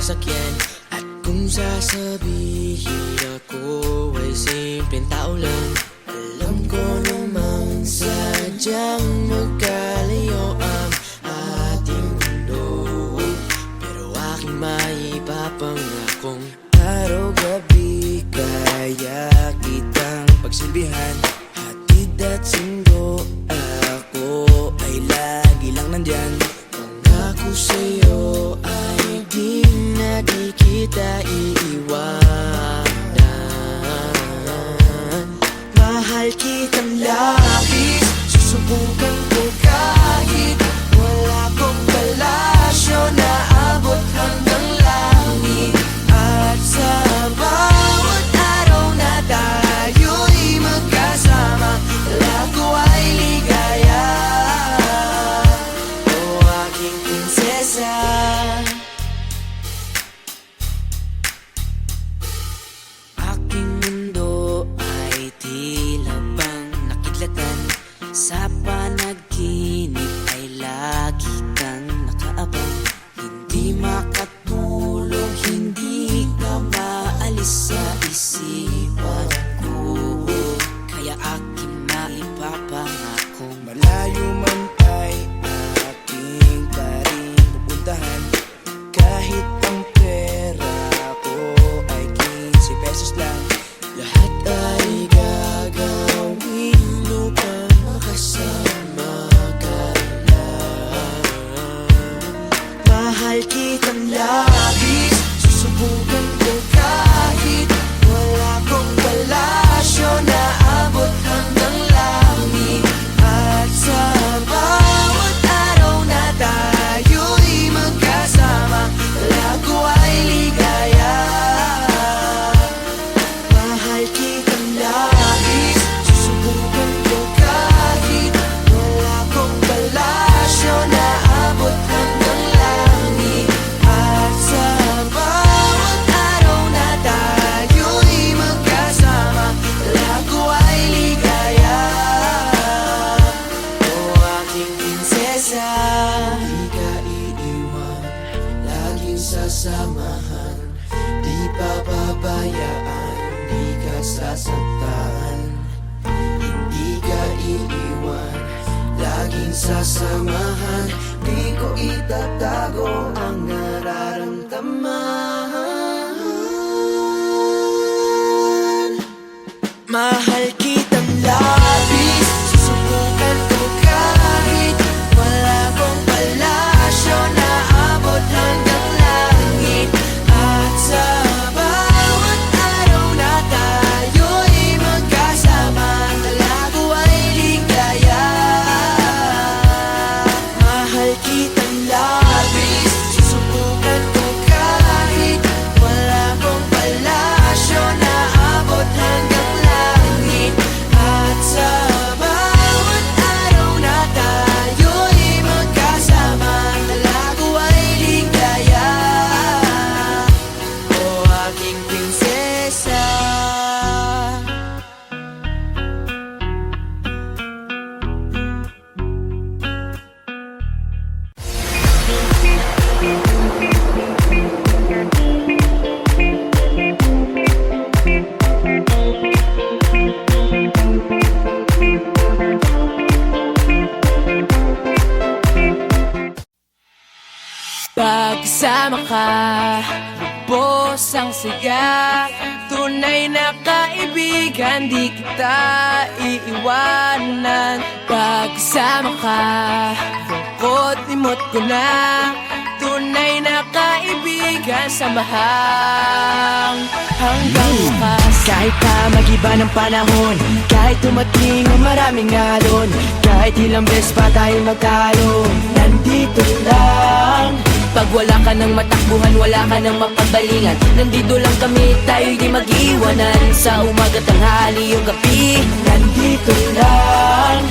sasakyan. At kung sasabihin ako ay simpleng tao lang, alam ko namang sadyang magkalayo ang ating mundo. Pero aking maipapangakong araw-gabi kaya kitang pagsilbihan. Hatid at sundo, ako ay lagi lang nandyan. Pangako sa'yo ay di na di kita iiwanan. Mahal kitang labis, susubukan ko kahit wala kong palasyo na abot hanggang langit. At sa bawat araw na tayo'y magkasama, lago ay ligaya. O aking prinsesa, aking mundo ay tila bang nakidlatan. Sa panaginip ay lagi kang nakaabang. Hindi makatulog, hindi ka maalis sa isipan ko. Kaya aking maipapangakong malayo man ay aking pa rin pupuntahan. Kahit ang pera ko ay 15 pesos lang, lahat ay gagawin upang makasama ka lang. Mahal kitang labis, susubukan ko kahit wala kong palasyo na abot hanggang langit. At sa bawat araw na tayo'y magkasama, lago ay ligaya. Mahal kitang labis, susubukan ko kahit wala kong palasyo na abot hanggang langit. At sa bawat araw na tayo'y magkasama, lago ay ligaya. O aking prinsesa, di ka iiwan, laging sasamahan. Di papabayaan, di ka sasaktan. Hindi ka iiwan, laging sasamahan. Di ko itatago ang nararamdaman. Mahal kitang labis, susubukan ko kahit wala kong palasyo na abot hanggang langit. At sa bawat araw na tayo'y magkasama, lago ay ligaya. Mahal kitang labis, susubukan ko kahit wala kong palasyo na abot hanggang langit. At sa bawat araw na tayo'y magkasama, lago ay ligaya. O aking prinsesa, pagkasama ka, lubos ang saya. Tunay na kaibigan, di kita iiwanan. Pagkasama ka, lungkot limot ko na. Tunay na kaibigan, samahang hanggang wakas. Kahit pa mag-iba ng panahon, kahit tumating ang maraming alon, kahit ilang beses pa tayo magtalo, nandito lang. Pag wala ka ng matakbuhan, wala ka ng mapagbalingan, nandito lang kami, tayo'y di mag-iwanan. Sa umaga, tanghali, o gabi, nandito lang.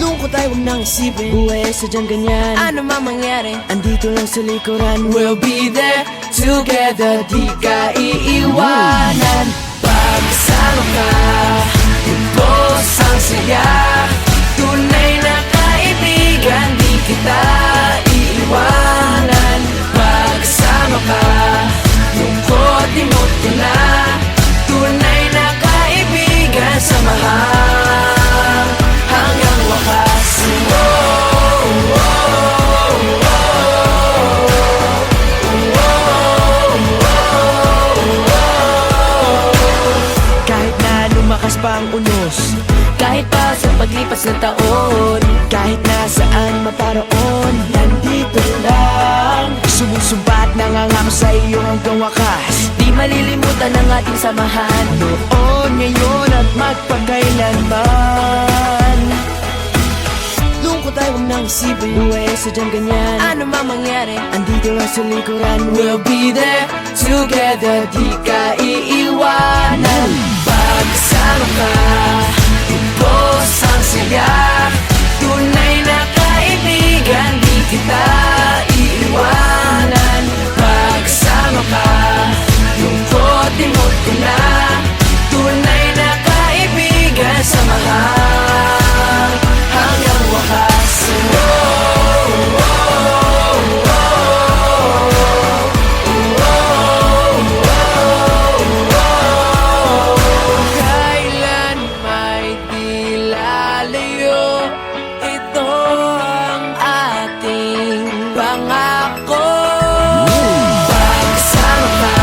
Lungkot ay huwag nang isipin, buhay ay sadyang ganyan. Ano man mangyari, andito lang sa likuran. We'll be there together, di ka iiwanan. Pagkasama ka, lubos ang saya. Tunay na kaibigan, di kita iiwanan. Pagkasama ka, lipas na taon. Kahit nasaan maparoon, nandito lang. Sumusumpa at nangangako sa iyo hanggang wakas. Di malilimutan ang ating samahan, noon, ngayon at magpakailanman. Lungkot ay huwag nang isipin, buhay sadyang ganyan. Ano mang mangyari, andito lang sa likuran. We'll be there together, di ka iiwanan. Pagkasama ka, ubos ang saya. Tunay na kaibigan, di kita iiwanan. Pagkasama ka, lungkot imot ko na. Tunay na kaibigan, samahan hanggang wakas. Kailan may di lalayo, ito ang ating pangako. Pagkasama ka,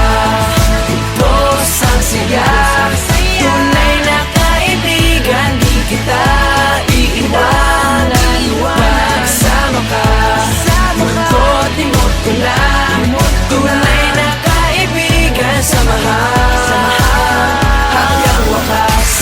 ubos ang saya. Tunay na kaibigan, di kita iiwanan. Pagkasama ka, lungkot imot ko na. Tunay na kaibigan, samahan hanggang wakas.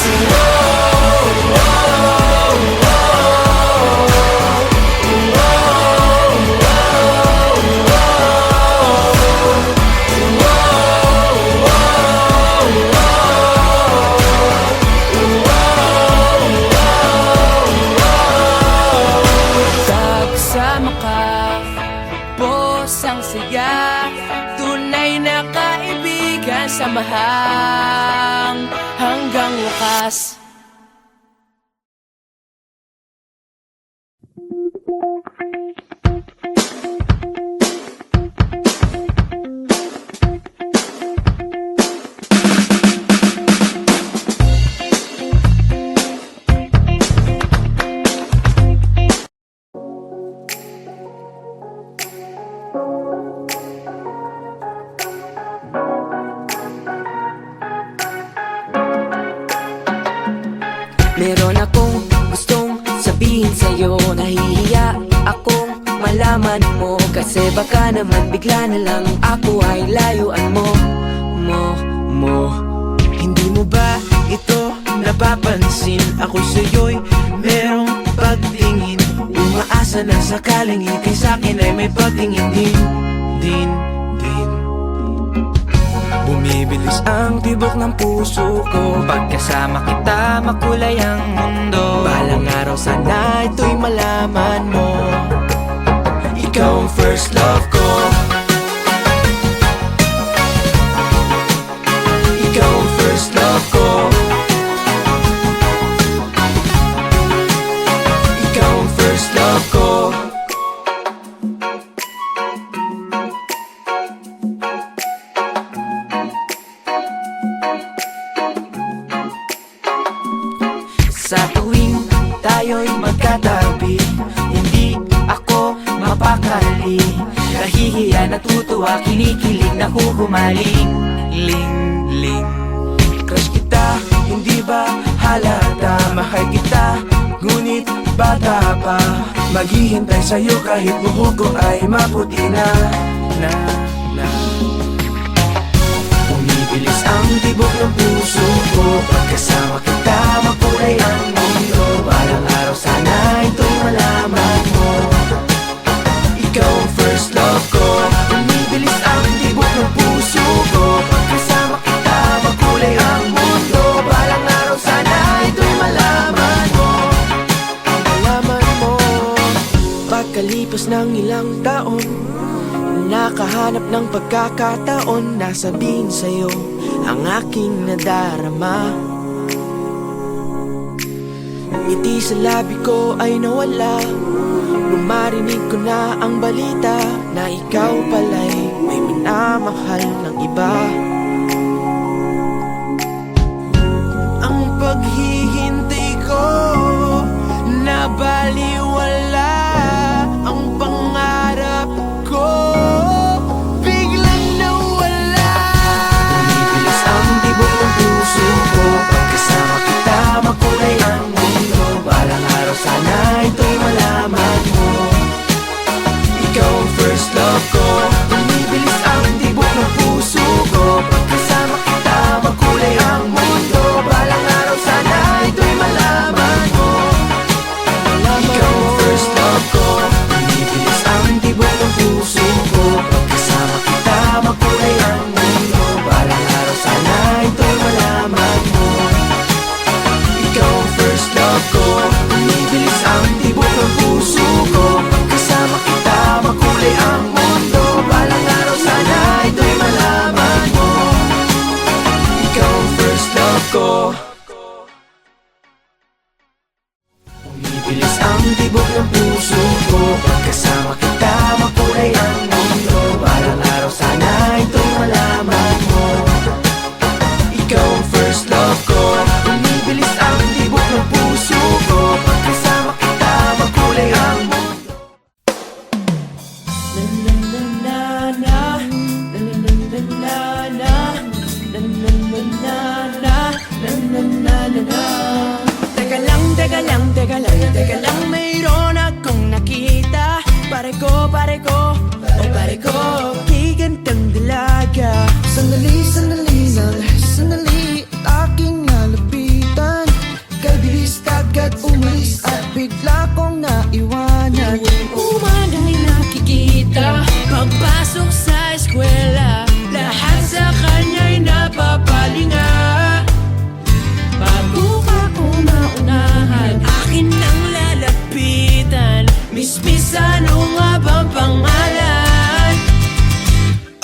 Pagkasama ka, ubos ang saya. Tunay na kaibigan, samahan hanggang wakas. Meron akong gustong sabihin sa'yo. Nahihiya akong malaman mo, kasi baka naman bigla na lang ako ay layuan mo. Hindi mo ba ito napapansin? Ako sa'yo'y merong pagtingin. Umaasa na sakaling ikay sa'kin ay may pagtingin din. Bumibilis ang tibok ng puso ko. Pagkasama kita, makulay ang mundo. Balang araw sana ito'y malaman mo. Ikaw ang first love ko. Ikaw ang first love ko. Ikaw ang first love ko. Sa tuwing tayo'y magkatabi, hindi ako mapakali. Nahihiya, natutuwa, kinikilig, nakukumaling. Ling. Crush kita, hindi ba halata? Mahal kita, ngunit bata pa. Maghihintay sa'yo kahit buhok ko ay maputi na. Bumibilis ang tibok ng puso ko. Pagkasama kita, makulay ang mundo. Balang araw sana ito'y malaman mo. Ikaw ang first love ko. Bumibilis ang tibok ng puso ko. Pagkasama kita, makulay ang mundo. Balang araw sana ito'y malaman mo. Pagkalipas ng ilang taon, nakahanap ng pagkakataon na sabihin sa'yo ang aking nadarama. Ngiti sa labi ko ay nawala nung marinig ko na ang balita na ikaw pala'y may minamahal ng iba. Ang paghihintay ko na baliwala, ang pangarap ko biglang nawala. Bumibilis ang tibok ng puso ko. Pagkasama kita, makulay ang mundo. Balang araw Pagpasok sa eskwela, lahat sa kanya'y napapalinga. Bago pa ko maunahan, akin nang lalapitan. Miss, ano nga bang pangalan?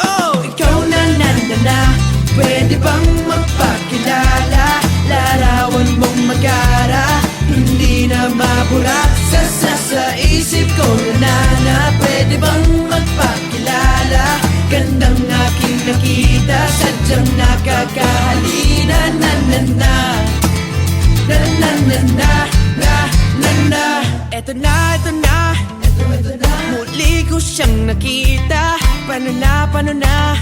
Oh, ikaw na, pwede bang magpakilala? Larawan mong magara, hindi na mabura sa isip ko na pwede bang magpakilala? Gandang aking nakita, sadyang nakakahalina. Eto na, muli ko siyang nakita. Paano na,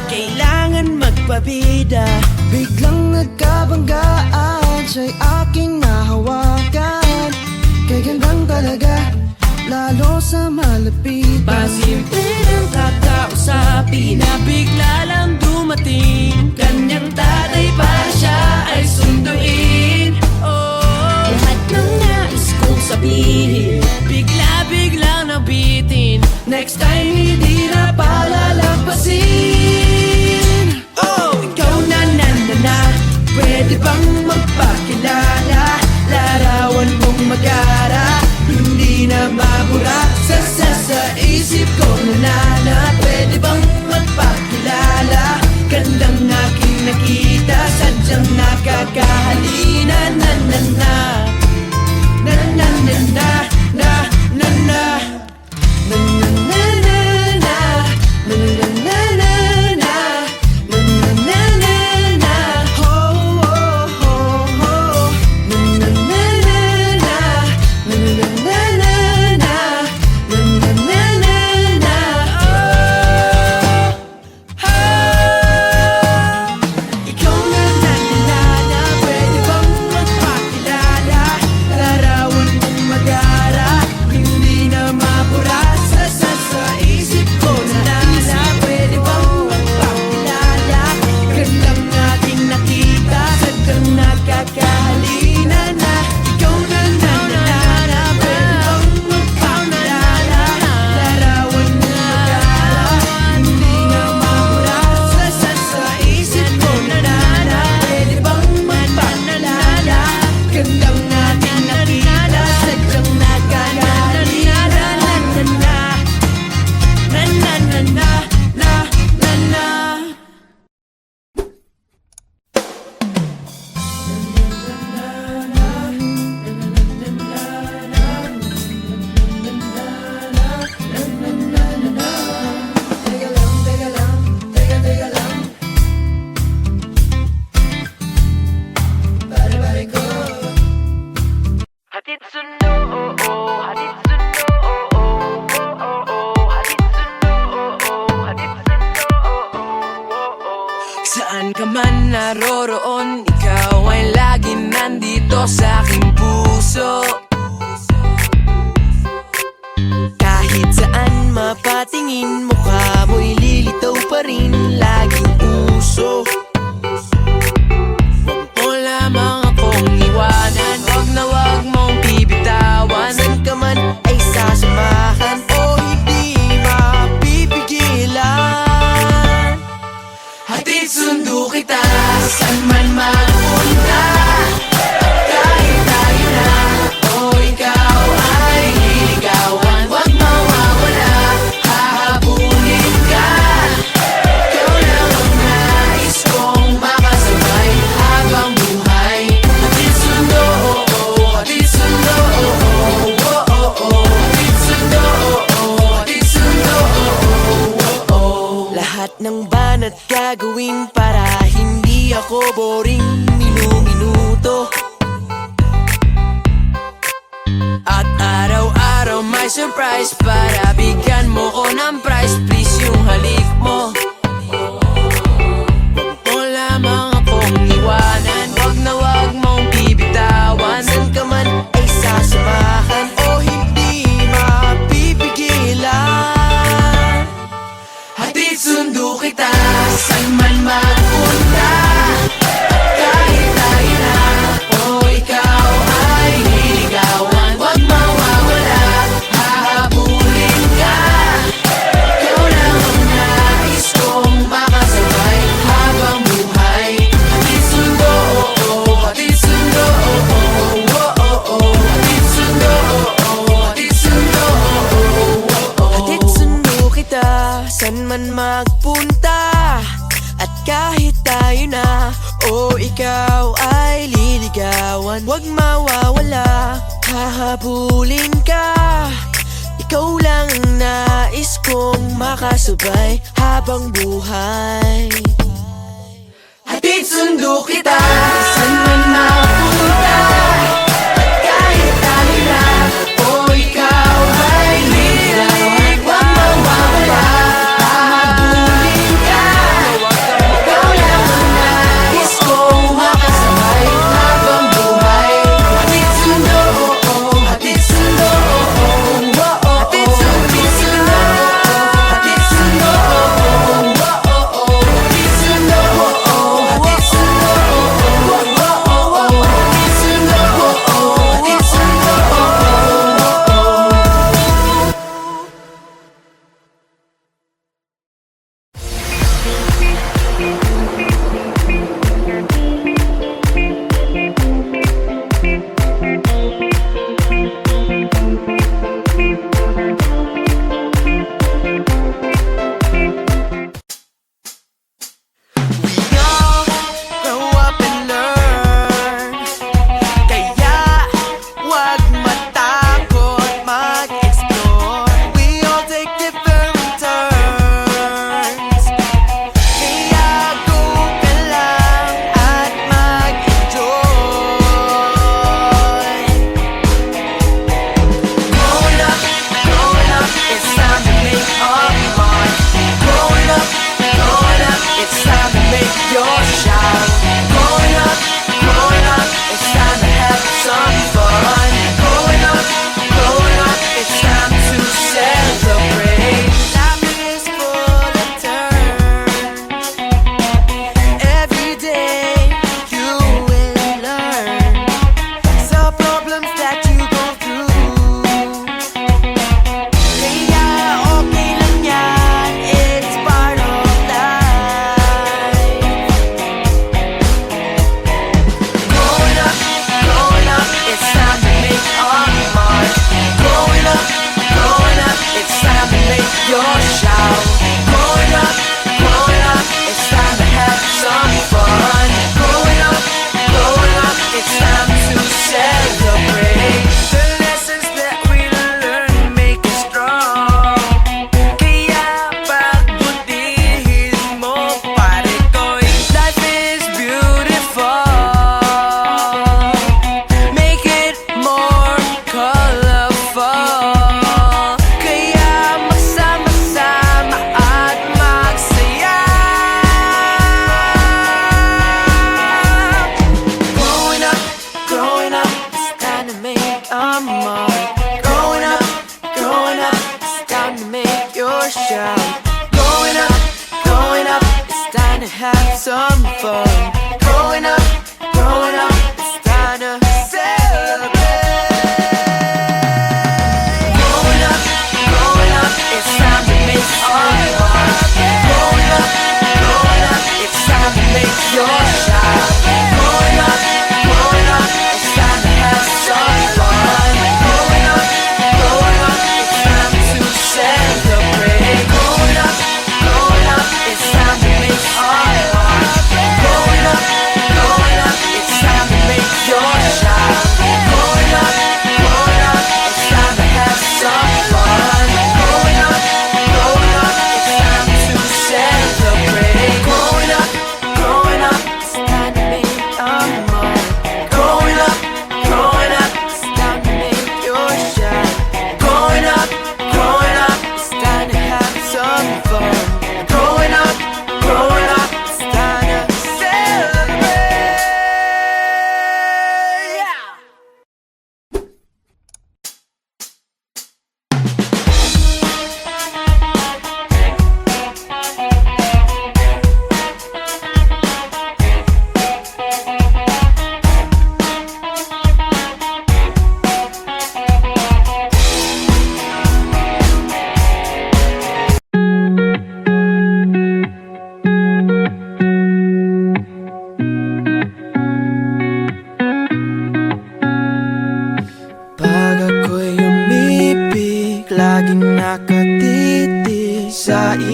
kailangan magpabida. Biglang nagkabanggaan, siya'y aking nahawakan. Kay gandang talaga, lalo sa malapit. Pasimple ng kakausapin na bigla lang dumating. Kanyang tatay para siya ay sunduin. Oh, lahat ng nais kong sabihin, biglang nabitin. Next time hindi na palalampasin. Oh, ikaw na, pwede bang magpakilala? Larawan mong magara, hindi na mabura sa isip ko na pwede bang magpakilala? Gandang aking nakita, sadyang nakakahalina. Saan ka man naroroon, ikaw ay lagi nandito sa aking puso. Kahit saan mapatingin, mukha mo'y lilitaw pa rin, laging uso. Huwag mo lamang akong iwanan, wag mong bibitawan. Saan ka man ay sasamahan o hindi mapipigilan. Hatid sundo kita, saan man mapunta. Kahit tayo na o ikaw ay liligawan, wag mawawala, hahabulin ka. Ikaw lang ang nais kong makasabay habang buhay. Hatid sundo, hatid sundo, hatid sundo, hatid sundo. Lahat ng banat gagawin para hindi ako boring minuto. At araw-araw may surprise para bigyan mo ko ng prize. Please yung halik mo, huwag mo lamang akong iwanan, wag mong bibitawan. Saan ka man ay sasamahan o hindi mapipigilan. Hatid sundo kita, saan man mapunta. Kahit tayo na o ikaw ay liligawan, wag mawawala, hahabulin ka. San man magpunta at kahit tayo na o ikaw ay liligawan, huwag mawawala, hahabulin ka. Ikaw lang ang nais kong makasabay habang buhay. Hatid sundo kita saan man mapunta at kahit tayo na o ikaw ay liligawan, huwag mawawala, hahabulin ka. Ikaw lang ang nais kong makasabay habang buhay. Hatid sundo, hatid sundo, hatid sundo, hatid sundo, hatid sundo, hatid sundo, hatid sundo. We all grow up and learn, kaya wag matakot mag-explore. We all take different turns, kaya go ka lang at mag-enjoy. Growing up, it's time to make our mark. Growing up, it's time to make your shout. Growing up, it's time to have some fun. Growing up, it's time to celebrate. Life is full of turns. Every day you will learn some problems that you go through. Kaya okay lang yan, it's part of life. Growing up, it's time to make our mark. Growing up, it's time to make your shout. Growing up, it's time to have some fun. Growing up, it's time to celebrate. The lessons that we learn make us strong. Kaya pagbutihin mo, pare ko'y life is beautiful. Make it more colorful. Kaya magsama-sama at magsaya. Growing up, it's time to make a mark. Growing up, it's time to make your shout. Growing up, it's time to have some fun. Growing up, it's time to celebrate. Growing up, it's time to make our mark. Growing up, it's time to make your shout. Growing up, it's time to have some fun. Growing up, it's time to celebrate. Growing up, it's time to make our mark.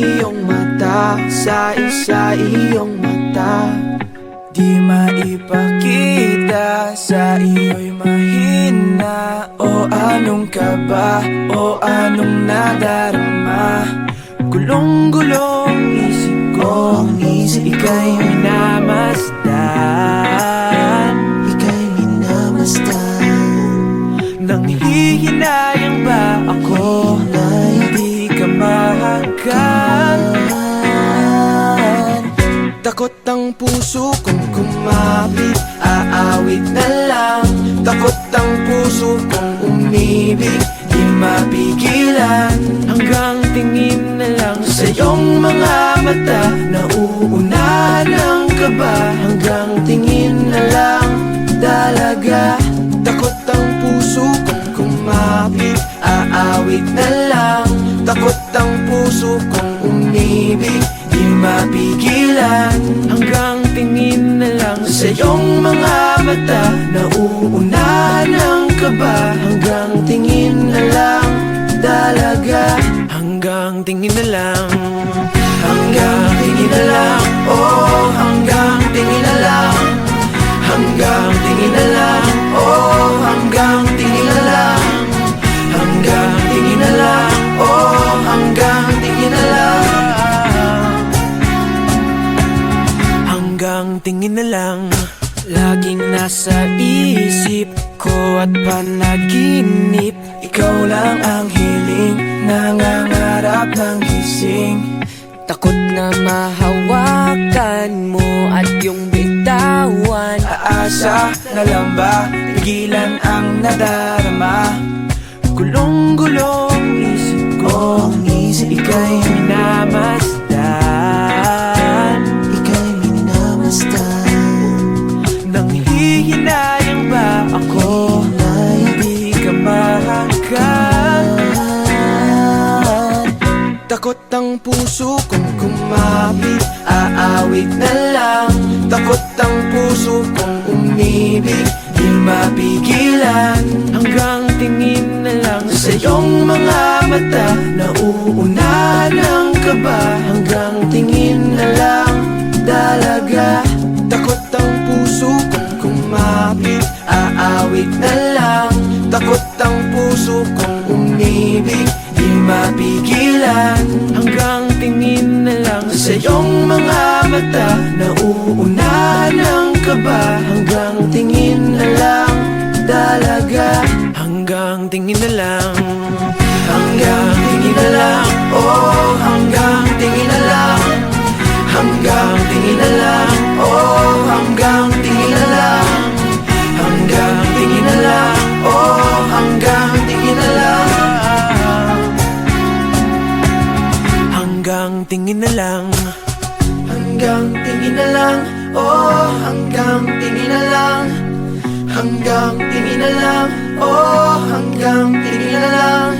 iyong mata, sa iyong mata. Di maipakita, sa iyo'y mahina. O anong kaba, o anong nadarama? Gulong-gulong isip ko, ika'y minamasdan. Ika'y minamasdan. Nang hihinayang ba ako na hindi ka mahagkan? Takot ang puso kong kumapit, aawit na lang. Takot ang puso kong umibig, di mapigilan. Hanggang tingin na lang sa iyong mga mata, nauunahan ang kaba. Hanggang tingin na lang talaga. Takot ang puso kong kumapit, aawit na lang. Takot ang puso kong umibig, di mapigilan. Hanggang tingin na lang sa iyong mga mata, nauunahan ang kaba. Hanggang tingin na lang talaga. Hanggang tingin na lang. Hanggang tingin na lang. Oh, hanggang tingin na lang. Hanggang tingin na lang. Oh, hanggang tingin na lang. Hanggang tingin na lang. Oh, hanggang tingin na lang. Hanggang tingin na lang. Laging nasa isip ko at panaginip, ikaw lang ang hiling, nangangarap ng gising. Takot na mahawakan mo at yung bitawan. Aasa na lang ba, pigilan ang nadarama? Gulong-gulong isip ko, ika'y minamasdan. Ika'y minamasdan. Nang hihinayang ba ako na hindi ka mahagkan? Takot ang puso kong kumapit, aawit na lang. Takot ang puso kong umibig, di mapigilan. Hanggang tingin na lang sa iyong mga mata, nauunahan ang kaba. Hanggang tingin na lang talaga. Takot ang puso kong kumapit, aawit na lang. Takot ang puso kong umibig, di mapigilan. Hanggang tingin na lang sa iyong mga mata, nauunahan ang kaba. Hanggang tingin na lang talaga. Hanggang tingin na lang. Hanggang tingin na lang. Oh, hanggang tingin na lang. Hanggang tingin na lang. Oh, hanggang tingin na lang. Hanggang tingin na lang. Oh, hanggang tingin na lang. Hanggang tingin na lang. Hanggang tingin na lang. Oh, hanggang tingin na lang. Hanggang tingin na lang. Oh, hanggang tingin na lang.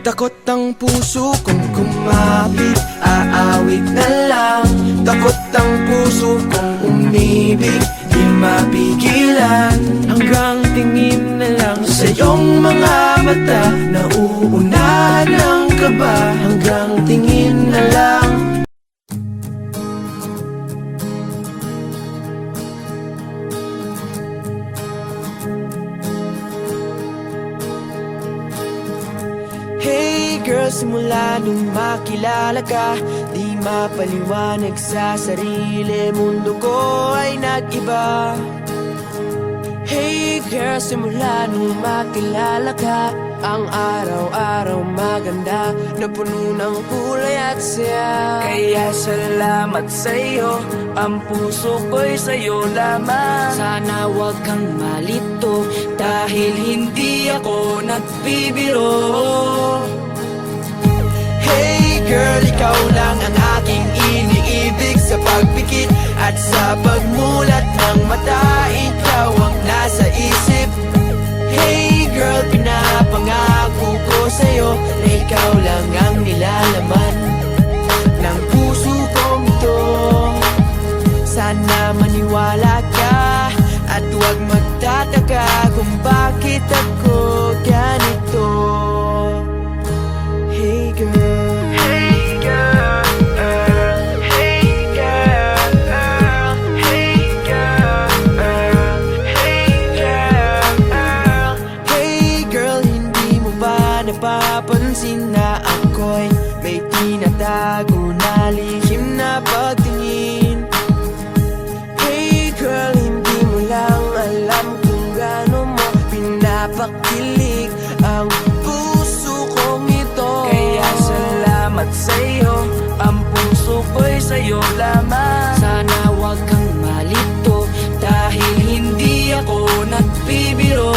Takot ang puso kong kumapit, aawit na lang. Takot ang puso kong umibig, di mapigilan. Hanggang tingin na lang sa iyong mga mata, nauunahan ang kaba. Hanggang tingin na lang. Hey girl, simula nung makilala ka, di mapaliwanag sa sarili, mundo ko ay nag-iba. Hey girl, simula nung makilala ka, ang araw-araw maganda, na puno ng kulay at saya. Kaya salamat sa'yo, ang puso ko'y sa'yo lamang. Sana wag kang malito, dahil hindi ako nagbibiro. Hey girl, ikaw lang ang aking iniibig. Sa pagpikit at sa pagmulat ng mata, ikaw ang nasa isip. Hey girl, pinapangako ko sa'yo na ikaw lang ang nilalaman ng puso kong ito. Sana maniwala ka at huwag magtataka kung bakit ako ganito. Hey girl, hey girl, hey girl, hey girl, hey girl. Hey girl, hindi mo ba napapansin na ako'y may tinatago na lihim na pagtingin? Hey girl, hindi mo lang alam kung gaano mo pinapakilig ang puso kong ito. Kaya salamat sa'yo, ang puso ko'y sa'yo lamang. Sana wag kang malito, dahil hindi ako nagbibiro.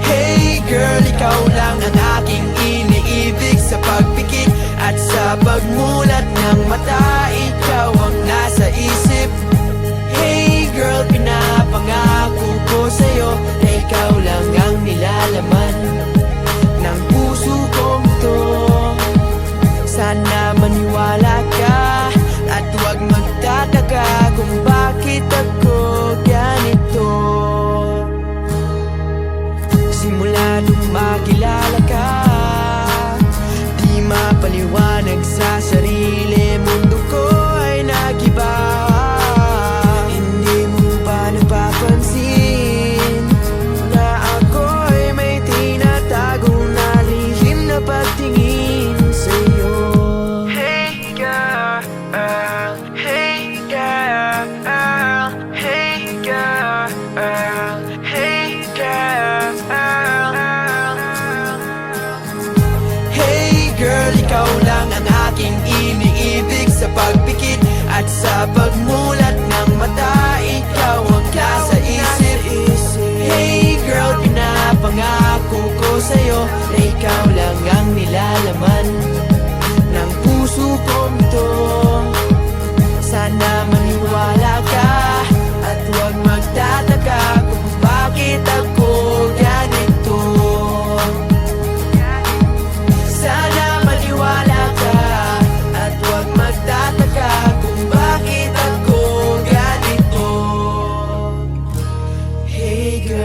Hey girl, ikaw lang ang aking iniibig. Sa pagpikit at sa pagmulat ng mata, ikaw ang nasa isip. Hey girl, pinapangako ko sa'yo na ikaw lang ang nilalaman ng puso kong to. Sana maniwala ka at huwag magtataka kung bakit ako ganito. Simula nung makilala ka, di mapaliwanag sa sarili, mundo ko ay nagiba. Hindi mo ba napapansin na ako'y may tinatago na lihim na pagtingin sa'yo? Hey girl, hey girl, hey girl, hey girl. Hey girl, ikaw lang ang aking iniibig. Sa pagpikit at sa pagmulat ng mata, ikaw ang nasa isip. Hey girl, pinapangako ko sa'yo na ikaw lang ang nilalaman ng puso kong to. Sana maniwala ka at huwag magtataka kung bakit ako ganito. Sana maniwala ka at huwag magtataka kung bakit ako ganito. Hey girl.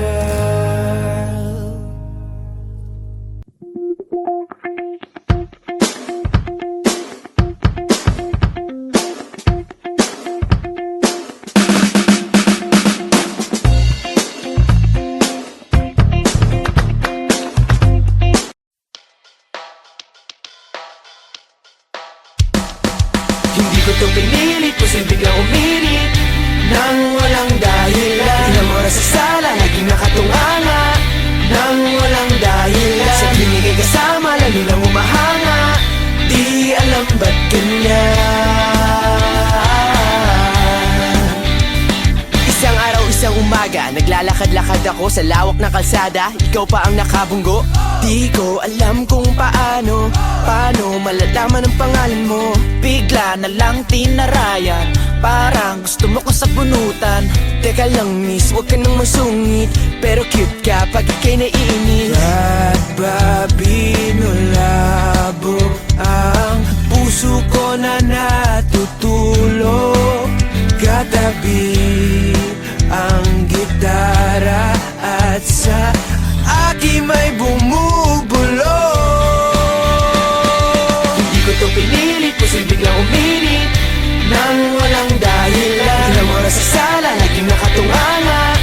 Hindi ko to pinilit, posibleng biglang uminit nang walang dahilan. Ilang oras sa sala, naging nakatunganga nang walang dahilan. Sa klinik ay kasama, lalo lang umahanga. Di alam ba't ganyan. Isang araw, isang umaga, naglalakad-lakad ako sa lawak na kalsada. Ikaw pa ang nakabunggo. Di ko alam kung paano malalaman ang pangalan mo. Bigla na lang tinarayan, parang gusto mo ko sa bunutan. Teka lang miss, huwag ka nang masungit, pero cute ka pag ika'y naiinit. Ba't ba binulabo ang puso ko na natutulog? Katabi ang gitara at sa aking may bumubulong. Hindi ko to pinilit, posibleng biglang uminit nang walang dahilan. Ilang oras sa sala, naging nakatunganga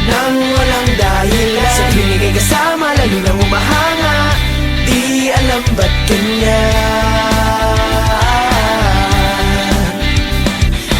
nang walang dahilan. Sa klinik ay kasama, lalo lang umahanga. Di alam ba't ganyan.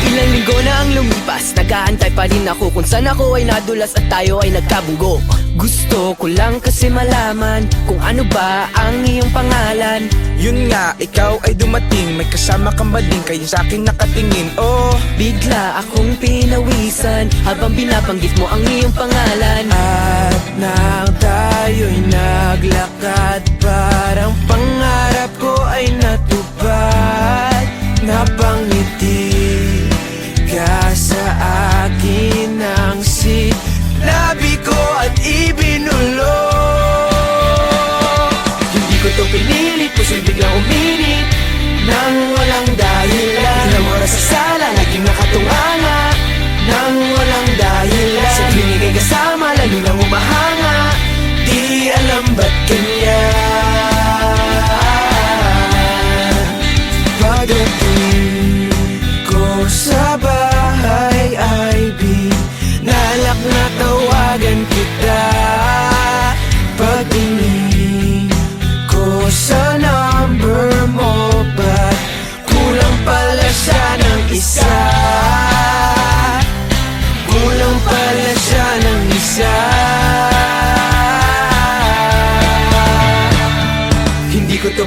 Ilang linggo na ang lumipas, nag-aantay pa rin ako kung saan ako ay nadulas at tayo ay nagkabunggo. Gusto ko lang kasi malaman kung ano ba ang iyong pangalan. Yun nga, ikaw ay dumating, may kasama kang bading, kaya sa akin nakatingin. Oh, Bigla akong pinawisan habang binabanggit mo ang iyong pangalan. At nang tayo'y naglakad, parang pangarap ko ay natupad. Napangiti ka sa akin ng sinabi ko at ibinulong. Hindi ko to pinilit, posibleng biglang uminit nang walang dahilan. Ilang oras sa sala, naging nakatunganga nang walang dahilan. Sa klinik ay kasama,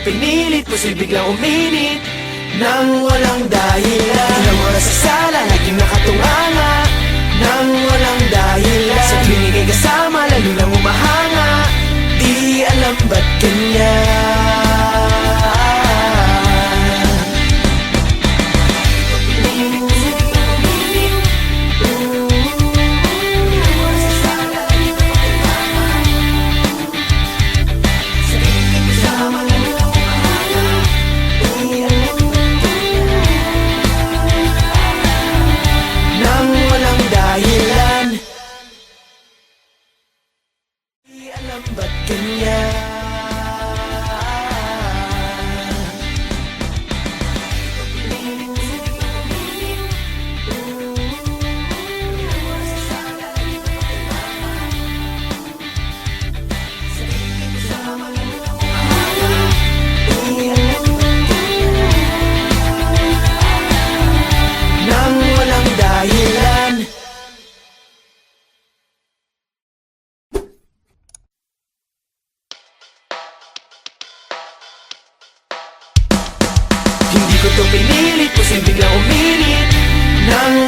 pinilit, puso'y biglang uminit nang walang dahilan. Ilang oras sa sala, laging nakatunganga nang walang dahilan. Sa tuwing ika'y kasama, lalo lang umahanga. Di alam ba't ganyan. Nang walang dahilan. Di alam ba't ganyan. Nang walang dahilan. Hindi ko to pinilit, puso'y biglang uminit nang